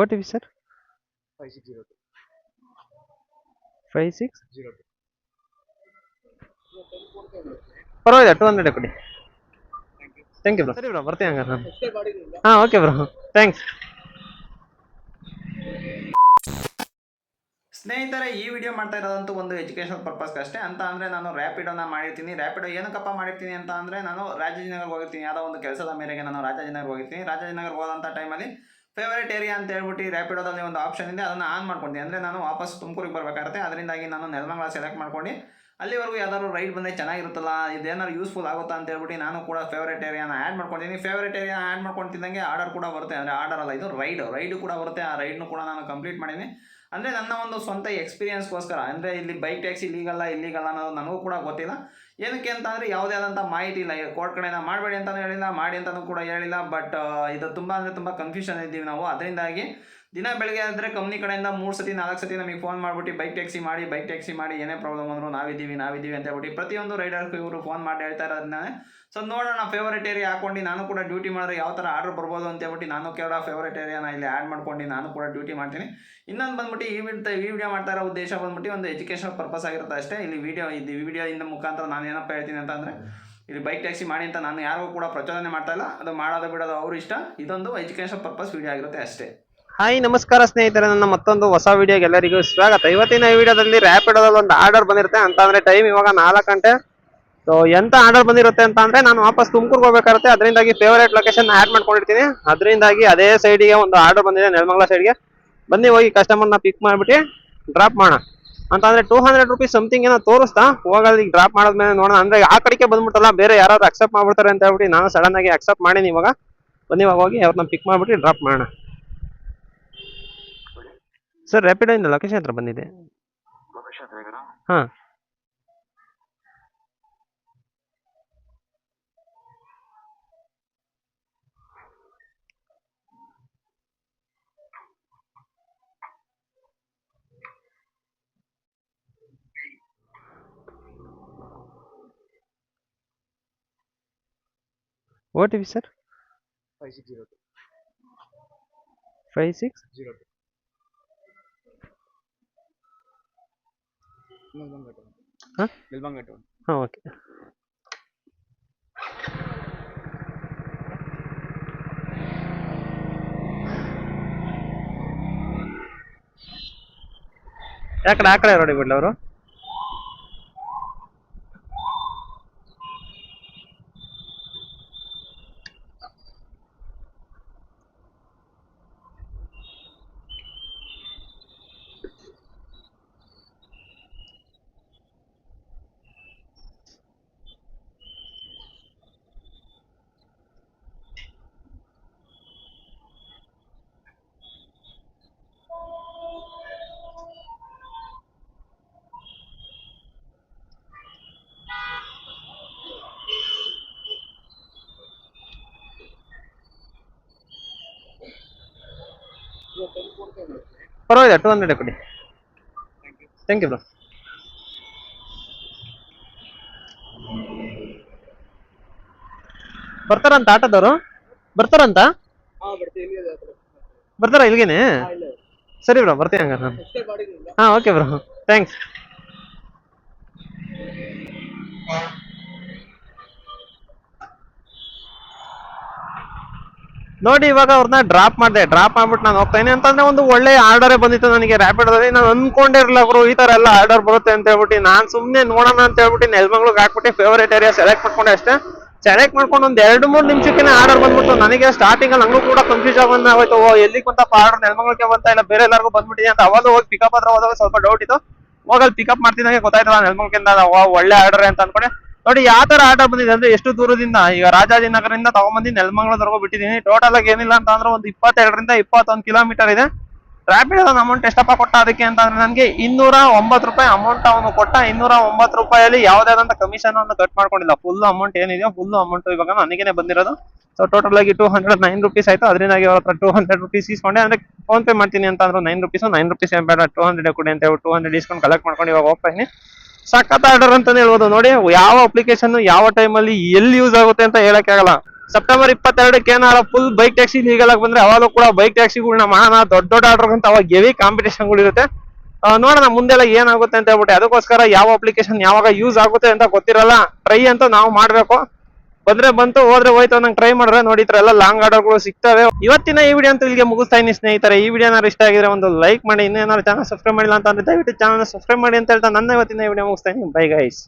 OTP sir? 5602. 5602. 02. ಪರವಾಗಿಲ್ಲ 200 ಕೊಡಿ. Thank you. Thank you bro. ಸರಿ ಬ್ರೋ ಬರ್ತೀನಿ ಹಂಗಾರೆ ನಾನು. Subscribe ಮಾಡಿದ್ರಿಂದ. ಹಾಂ ಓಕೆ ಬ್ರೋ ಥ್ಯಾಂಕ್ಸ್. ಸ್ನೇಹಿತರೆ, ಈ ವಿಡಿಯೋ ಮಾಡ್ತಾ ಇರೋದಂತೂ ಒಂದು ಎಜುಕೇಷನ್ ಪರ್ಪಸ್ಗೆ ಅಷ್ಟೇ. ಅಂತ ಅಂದರೆ ನಾನು ರ್ಯಾಪಿಡೋನ ಮಾಡಿರ್ತೀನಿ. ರ್ಯಾಪಿಡೋ ಏನಕ್ಕಪ್ಪ ಮಾಡಿರ್ತೀನಿ ಅಂತ ಅಂದರೆ, ನಾನು ರಾಜಾಜಿನಗರ್ಗೆ ಹೋಗಿರ್ತೀನಿ. ಯಾವುದೋ ಒಂದು ಕೆಲಸದ ಮೇರೆಗೆ ನಾನು ರಾಜಾಜಿನಗರ್ಗೆ ಹೋಗಿರ್ತೀನಿ. ರಾಜಾಜಿನಗರ್ಗೆ ಹೋದಂಥ ಟೈಮಲ್ಲಿ ಫೇವರೇಟ್ ಏರಿಯಾ ಅಂತ ಹೇಳ್ಬಿಟ್ಟು ರ್ಯಾಪಿಡೋದಲ್ಲಿ ಒಂದು ಆಪ್ಷನ್ ಇದೆ, ಅದನ್ನು ಆನ್ ಮಾಡ್ಕೊತೀನಿ. ಅಂದರೆ ನಾನು ವಾಪಸ್ ತುಮಕೂರಿಗೆ ಬರಬೇಕಾಗುತ್ತೆ. ಅದರಿಂದಾಗಿ ನಾನು ನೆಲಮಂಗಲ ಸೆಲೆಕ್ಟ್ ಮಾಡ್ಕೊಂಡು ಅಲ್ಲಿವರೆಗೂ ಯಾವ್ದಾದ್ರು ರೈಡ್ ಬಂದರೆ ಚೆನ್ನಾಗಿರುತ್ತಲ್ಲ, ಇದೇನಾದ್ರು ಯೂಸ್ಫುಲ್ ಆಗುತ್ತಾ ಅಂತ ಹೇಳ್ಬಿಟ್ಟು ನಾನು ಕೂಡ ಫೇವರೇಟ್ ಏರಿಯಾನ ಆ್ಯಡ್ ಮಾಡ್ಕೊತೀನಿ. ಫೇವರೇಟ್ ಏರಿಯಾ ಆ್ಯಡ್ ಮಾಡ್ಕೊತಿದ್ದಂಗೆ ಆರ್ಡರ್ ಕೂಡ ಬರುತ್ತೆ. ಅಂದರೆ ಆರ್ಡರ್ ಅಲ್ಲ, ಇದು ರೈಡು ಕೂಡ ಬರುತ್ತೆ. ಆ ರೈಡ್ನು ಕೂಡ ನಾನು ಕಂಪ್ಲೀಟ್ ಮಾಡೀನಿ. ಅಂದರೆ ನನ್ನ ಒಂದು ಸ್ವಂತ ಎಕ್ಸ್ಪೀರಿಯನ್ಸ್ಗೋಸ್ಕರ. ಅಂದರೆ ಇಲ್ಲಿ ಬೈಕ್ ಟ್ಯಾಕ್ಸಿ ಇಲ್ಲೀಗಲ್ಲ ಅನ್ನೋದು ನನಗೂ ಕೂಡ ಗೊತ್ತಿಲ್ಲ. ಏನಕ್ಕೆ ಅಂತ ಅಂದರೆ ಯಾವುದೇ ಆದಂಥ ಮಾಹಿತಿ ಇಲ್ಲ. ಕೋರ್ಟ್ ಕಡೆಯಿಂದ ಮಾಡಬೇಡಿ ಅಂತಲೂ ಹೇಳಿಲ್ಲ, ಮಾಡಿ ಅಂತಲೂ ಕೂಡ ಹೇಳಿಲ್ಲ. ಬಟ್ ಇದು ತುಂಬ ಅಂದರೆ ತುಂಬ ಕನ್ಫ್ಯೂಷನ್ ಇದ್ದೀವಿ ನಾವು. ಅದರಿಂದಾಗಿ ದಿನ ಬೆಳಗ್ಗೆ ಆದರೆ ಕಂಪ್ನಿ ಕಡೆಯಿಂದ 3 ಸತಿ 4 ಸತಿ ನಮಗೆ ಫೋನ್ ಮಾಡಿಬಿಟ್ಟು ಬೈಕ್ ಟ್ಯಾಕ್ಸಿ ಮಾಡಿ ಏನೇ ಪ್ರಾಬ್ಲಮ್ ಅಂದರೂ ನಾವಿದ್ದೀವಿ ಅಂತ ಹೇಳ್ಬಿಟ್ಟು ಪ್ರತಿಯೊಂದು ರೈಡರ್ಗೂ ಇವರು ಫೋನ್ ಮಾಡಿ ಹೇಳ್ತಾ ಇರೋದನ್ನೇ. ಸೊ ನೋಡೋಣ, ಫೇವರೇಟ್ ಏರಿಯಾ ಹಾಕೊಂಡು ನಾನು ಕೂಡ ಡ್ಯೂಟಿ ಮಾಡಿದ್ರೆ ಯಾವ ಥರ ಆರ್ಡರ್ ಬರ್ಬೋದು ಅಂತ ಹೇಳ್ಬಿಟ್ಟು ನಾನು ಕೇವಲ ಫೇವರೇಟ್ ಏರಿಯಾನ ಇಲ್ಲಿ ಆ್ಯಡ್ ಮಾಡ್ಕೊಂಡು ನಾನು ಕೂಡ ಡ್ಯೂಟಿ ಮಾಡ್ತೀನಿ. ಇನ್ನೊಂದು ಬಂದ್ಬಿಟ್ಟು ಈ ವಿಡಿಯೋ ಮಾಡ್ತಾ ಇರೋ ಉದ್ದೇಶ ಬಂದ್ಬಿಟ್ಟು ಒಂದು ಎಜುಕೇಷನ್ ಪರ್ಪಸ್ ಆಗಿರುತ್ತೆ ಅಷ್ಟೇ. ಇಲ್ಲಿ ವಿಡಿಯೋದಿಂದ ಮುಖಾಂತರ ನಾನು ಏನಪ್ಪ ಹೇಳ್ತೀನಿ ಅಂತ ಅಂದರೆ, ಇಲ್ಲಿ ಬೈಕ್ ಟ್ಯಾಕ್ಸಿ ಮಾಡಿ ಅಂತ ನಾನು ಯಾರಿಗೂ ಕೂಡ ಪ್ರಚೋದನೆ ಮಾಡ್ತಾ ಇಲ್ಲ. ಅದು ಮಾಡೋದು ಬಿಡೋದು ಅವ್ರ ಇಷ್ಟ. ಇದೊಂದು ಎಜುಕೇಷನ್ ಪರ್ಪಸ್ ವಿಡಿಯೋ ಆಗಿರುತ್ತೆ ಅಷ್ಟೇ. ಹಾಯ್ ನಮಸ್ಕಾರ ಸ್ನೇಹಿತರೆ, ನನ್ನ ಮತ್ತೊಂದು ಹೊಸ ವಿಡಿಯೋಗೆ ಎಲ್ಲರಿಗೂ ಸ್ವಾಗತ. ಇವತ್ತಿನ ಈ ವಿಡಿಯೋದಲ್ಲಿ ರ್ಯಾಪಿಡೋದಲ್ಲಿ ಒಂದು ಆರ್ಡರ್ ಬಂದಿರುತ್ತೆ. ಅಂತ ಅಂದರೆ ಟೈಮ್ ಇವಾಗ 4 ಗಂಟೆ. ಸೊ ಎಂತ ಆರ್ಡರ್ ಬಂದಿರುತ್ತೆ ಅಂತ ಅಂದರೆ, ನಾನು ವಾಪಸ್ ತುಮಕೂರಿಗೆ ಹೋಗ್ಬೇಕಾಗುತ್ತೆ. ಅದರಿಂದಾಗಿ ಫೇವರೇಟ್ ಲೊಕೇಶನ್ ಆ್ಯಡ್ ಮಾಡ್ಕೊಂಡಿರ್ತೀನಿ. ಅದರಿಂದಾಗಿ ಅದೇ ಸೈಡಿಗೆ ಒಂದು ಆರ್ಡರ್ ಬಂದಿದೆ, ನೆಲಮಂಗಲ ಸೈಡ್ಗೆ. ಬನ್ನಿ ಹೋಗಿ ಕಸ್ಟಮರ್ನ ಪಿಕ್ ಮಾಡಿಬಿಟ್ಟು ಡ್ರಾಪ್ ಮಾಡೋಣ. ಅಂತ ಅಂದರೆ 200 ರೂಪೀಸ್ ಸಮಥಿಂಗ್ ಏನೋ ತೋರಿಸ್ತಾ, ಹೋಗೋದು ಡ್ರಾಪ್ ಮಾಡೋದ್ಮೇಲೆ ನೋಡೋಣ. ಅಂದರೆ ಆ ಕಡೆಗೆ ಬಂದ್ಬಿಟ್ಟಲ್ಲ, ಬೇರೆ ಯಾರಾದ್ರು ಅಕ್ಸೆಪ್ಟ್ ಮಾಡ್ಬಿಡ್ತಾರೆ ಅಂತ ಹೇಳ್ಬಿಟ್ಟು ನಾನು ಸಡನ್ ಆಗಿ ಅಕ್ಸೆಪ್ಟ್ ಮಾಡೀನಿ. ಇವಾಗ ಬನ್ನಿ ಇವಾಗ ಹೋಗಿ ಅವ್ರನ್ನ ಪಿಕ್ ಮಾಡಿಬಿಟ್ಟು ಡ್ರಾಪ್ ಮಾಡೋಣ. ಸರ್ ರ್ಯಾಪಿಡೋ ಇಂದ ಲೊಕೇಶನ್ ಹತ್ರ ಬಂದಿದೆ. ಹಾಂ OTP ಸರ್? 5602. 5602. ಹಾಂ ನಿಲ್ಬಂಗಟ್ಟು. ಹಾಂ ಓಕೆ. ಯಾಕಡೆ ಆ ಕಡೆ ರೋಡಿಗೆ ಬಿಡ್ಲ ಅವರು? ಪರವಾಗಿಲ್ಲ 200 ಕೊಡಿ. Thank you bro. ಬರ್ತಾರಂತ ಆಟೋದವರು? ಬರ್ತಾರಂತ? ಬರ್ತಾರ ಇಲ್ಲಿಗೇನೆ? ಸರಿ ಬ್ರೋ ಬರ್ತೀನಿ ಹಂಗಾರೆ ನಾನು. ಹಾಂ ಓಕೆ ಬ್ರೋ ಥ್ಯಾಂಕ್ಸ್. ನೋಡಿ ಇವಾಗ ಅವ್ರನ್ನ ಡ್ರಾಪ್ ಮಾಡ್ಬಿಟ್ಟು ನಾನು ಹೋಗ್ತಾನೆ. ಅಂತಂದ್ರೆ ಒಂದು ಒಳ್ಳೆ ಆರ್ಡರೇ ಬಂದಿತ್ತು ನನಗೆ ರ್ಯಾಪಿಡೋದಲ್ಲಿ. ನಾನು ಅನ್ಕೊಂಡಿರಲಿಲ್ಲ ಅವರು ಈ ತರ ಎಲ್ಲ ಆರ್ಡರ್ ಬರುತ್ತೆ ಅಂತ ಹೇಳ್ಬಿಟ್ಟು. ನಾನು ಸುಮ್ಮನೆ ನೋಡೋಣ ಅಂತ ಹೇಳ್ಬಿಟ್ಟು ನೆಲಮಂಗಲಕ್ಕೆ ಹಾಕ್ಬಿಟ್ಟು ಫೇವರೇಟ್ ಏರಿಯಾ ಸೆಲೆಕ್ಟ್ ಮಾಡ್ಕೊಂಡೆ ಅಷ್ಟೇ. ಸೆಲೆಕ್ಟ್ ಮಾಡ್ಕೊಂಡು ಒಂದು 2-3 ನಿಮಿಷಕ್ಕೆ ಆರ್ಡರ್ ಬಂದ್ಬಿಟ್ಟು. ನನಗೆ ಸ್ಟಾರ್ಟಿಂಗ್ ಅಲ್ಲಿ ನಂಗೂ ಕೂಡ ಕನ್ಫ್ಯೂಸ್ ಆಗೋಯ್ತು, ಎಲ್ಲಿಗೆ ಬಂತಪ್ಪ ಆರ್ಡರ್, ನೆಲಮಂಗಲಕ್ಕೆ ಬಂತ ಇಲ್ಲ ಬೇರೆ ಎಲ್ಲರಿಗೂ ಬಂದ್ಬಿಟ್ಟಿದೆ ಅಂತ. ಅವಾಗ ಹೋಗಿ ಪಿಕಪ್ ಹತ್ರ ಹೋದಾಗ ಸ್ವಲ್ಪ ಡೌಟ್ ಇತ್ತು. ಹೋಗಲ್ಲಿ ಪಿಕಪ್ ಮಾಡ್ತಿದ್ದಂಗೆ ಗೊತ್ತಾಯ್ತಲ್ಲ ನೆಲಮಂಗಲಕ್ಕಿಂದ ಒಳ್ಳೆ ಆರ್ಡರ್ ಅಂತ ಅನ್ಕೊಂಡೆ. ನೋಡಿ ಯಾವ ತರ ಆರ್ಡರ್ ಬಂದಿದೆ ಅಂದ್ರೆ, ಎಷ್ಟು ದೂರದಿಂದ, ಈಗ ರಾಜಾಜಿನಗರದಿಂದ ತಗೊಂಬಂದು ನೆಲಮಂಗಲದವರೆಗೂ ಬಿಟ್ಟಿದ್ದೀನಿ. ಟೋಟಲ್ ಆಗಿ ಏನಿಲ್ಲ ಅಂತ ಅಂದ್ರೆ ಒಂದು 22ರಿಂದ 21 ಕಿಲೋಮೀಟರ್ ಇದೆ. ರ್ಯಾಪಿಡ್ ಅಮೌಂಟ್ ಎಷ್ಟಪ್ಪ ಕೊಟ್ಟ ಅದಕ್ಕೆ ಅಂತ ಅಂದ್ರೆ, ನನಗೆ 209 ರೂಪಾಯಿ ಅಮೌಂಟ್ ಅವನು ಕೊಟ್ಟ. 209 ರೂಪಾಯಲ್ಲಿ ಯಾವುದೇ ಆದಂತ ಕಮಿಷನ್ ಅನ್ನು ಕಟ್ ಮಾಡ್ಕೊಂಡಿಲ್ಲ. ಫುಲ್ ಅಮೌಂಟ್ ಏನಿದೆಯೋ ಫುಲ್ ಅಮೌಂಟ್ ಇವಾಗ ನನಗೇನೆ ಬಂದಿರೋದು. ಸೊ ಟೋಟಲ್ ಆಗಿ 209 ರೂಪೀಸ್ ಆಯ್ತು. ಅದರಿಂದಾಗಿ ಅವ್ರ ಹತ್ರ 200 ರೂಪೀಸ್ ಇಸ್ಕೊಂಡೆ. ಅಂದ್ರೆ ಫೋನ್ ಪೇ ಮಾಡ್ತೀನಿ ಅಂತ ಅಂದ್ರು 9 ರೂಪೀಸ್ ಏನ್ ಬೇಡ, 200 ಕೊಡಿ ಅಂತ ಹೇಳ್ಬಿಟ್ಟು 200 ಇಸ್ಕೊಂಡು ಕಲೆಕ್ಟ್ ಮಾಡ್ಕೊಂಡು ಇವಾಗ ಹೋಗ್ತಾ ಇದೀನಿ. ಸಖತ್ ಆರ್ಡರ್ ಅಂತಾನೆ ಹೇಳ್ಬೋದು. ನೋಡಿ ಯಾವ ಅಪ್ಲಿಕೇಶನ್ ಯಾವ ಟೈಮಲ್ಲಿ ಎಲ್ಲಿ ಯೂಸ್ ಆಗುತ್ತೆ ಅಂತ ಹೇಳಕ್ ಆಗಲ್ಲ. ಸೆಪ್ಟೆಂಬರ್ 22ಕ್ಕೆ ಏನಾರ ಫುಲ್ ಬೈಕ್ ಟ್ಯಾಕ್ಸಿ ಲೀಗಲ್ ಆಗಿ ಬಂದ್ರೆ ಅವಾಗಲೂ ಕೂಡ ಬೈಕ್ ಟ್ಯಾಕ್ಸಿಗಳನ್ನ ಮಾಡೋಣ. ದೊಡ್ಡ ದೊಡ್ಡ ಆರ್ಡರ್ ಅಂತ ಅವಾಗ ಹೆವಿ ಕಾಂಪಿಟೇಷನ್ಗಳು ಇರುತ್ತೆ. ನೋಡೋಣ ಮುಂದೆಲ್ಲ ಏನಾಗುತ್ತೆ ಅಂತ ಹೇಳ್ಬಿಟ್ಟು. ಅದಕ್ಕೋಸ್ಕರ ಯಾವ ಅಪ್ಲಿಕೇಶನ್ ಯಾವಾಗ ಯೂಸ್ ಆಗುತ್ತೆ ಅಂತ ಗೊತ್ತಿರಲ್ಲ. ಟ್ರೈ ಅಂತೂ ನಾವು ಮಾಡ್ಬೇಕು. ಬಂದ್ರೆ ಬಂತು, ಹೋದ್ರೆ ಹೋಯ್ತು ನಂಗೆ ಟ್ರೈ ಮಾಡಿದ್ರೆ ನೋಡಿ ಎಲ್ಲ ಲಾಂಗ್ ಆರ್ಡರ್ಗಳು ಸಿಗ್ತವೆ. ಇವತ್ತಿನ ಈ ವಿಡಿಯೋ ಅಂತ ಇಲ್ಲಿಗೆ ಮುಗಿಸ್ತಾ ಇದೀನಿ ಸ್ನೇಹಿತರೆ. ಈ ವಿಡಿಯೋ ಏನಾದ್ರು ಇಷ್ಟ ಆಗಿದ್ರೆ ಒಂದು ಲೈಕ್ ಮಾಡಿ. ಇನ್ನೇನಾದ್ರು ಚಾನಲ್ ಸಬ್ಸ್ಕ್ರೈಬ್ ಮಾಡಿಲ್ಲ ಅಂತ ಅಂದ್ರೆ ದಯವಿಟ್ಟು ಚಾನಲ್ ಸಬ್ಸ್ಕ್ರೈಬ್ ಮಾಡಿ ಅಂತ ಹೇಳ್ತಾ ನನ್ನ ಇವತ್ತಿನ ವಿಡಿಯೋ ಮುಗಿಸ್ತಾ ಇದೀನಿ. Bye guys.